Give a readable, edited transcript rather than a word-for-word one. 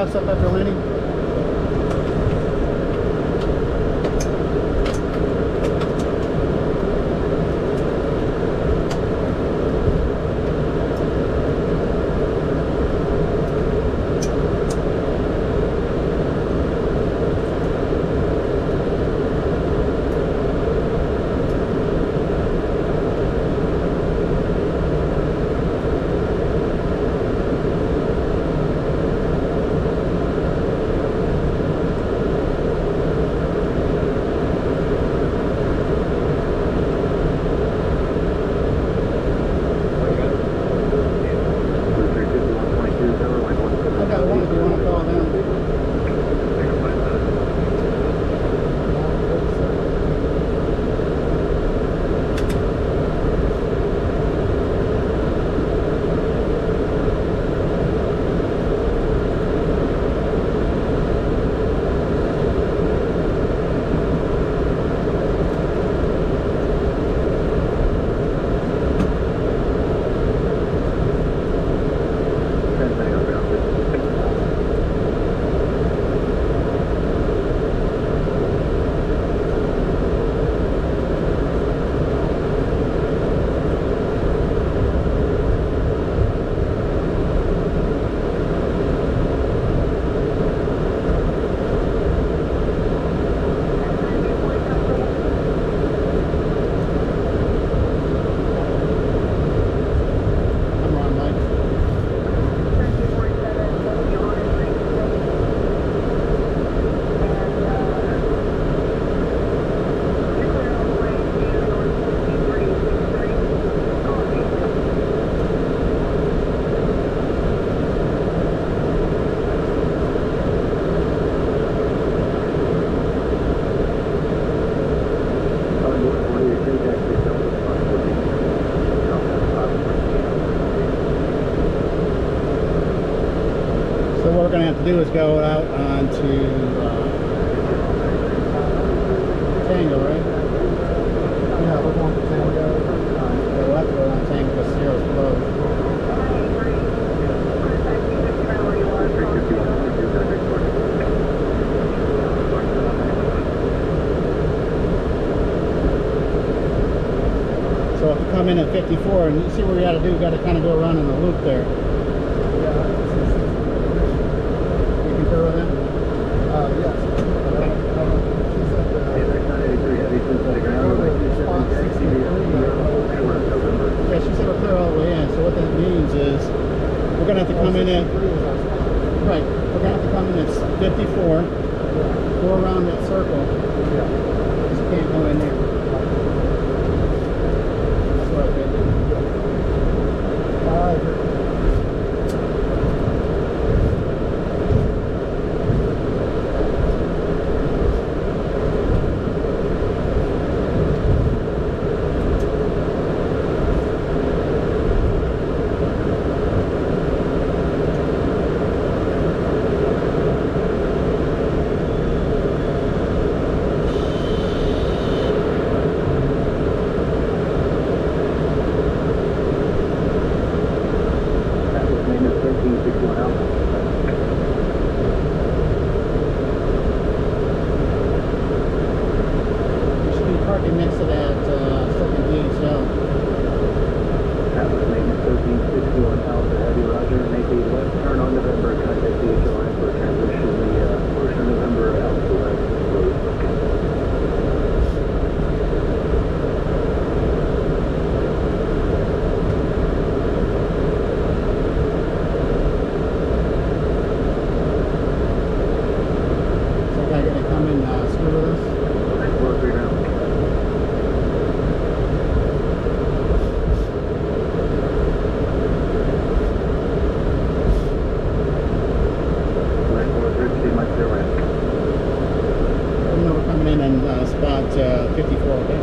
lefts up after Lenny. What we're going to have to do is go out onto Tango, right? Yeah, we're going to Tango. Yeah, we'll have to go on Tango because Sierra's closed. So if you come in at 54 and you see what we got to do, we got to kind of go around in the loop there. With him? Yes. Yeah, she said we're clear all the way in. So what that means is we're gonna have to come in at right. We're gonna have to come in at 54. Go around that circle. Just can't go in there. That's what I did. Next to that second DHL. That was maintenance 1361 Alpha Heavy Roger. Make a left turn on November. Contact DHL line for transition the portion of November out to left road. So I gotta come and screw with us. Work right now. Coming in and spot 54, okay?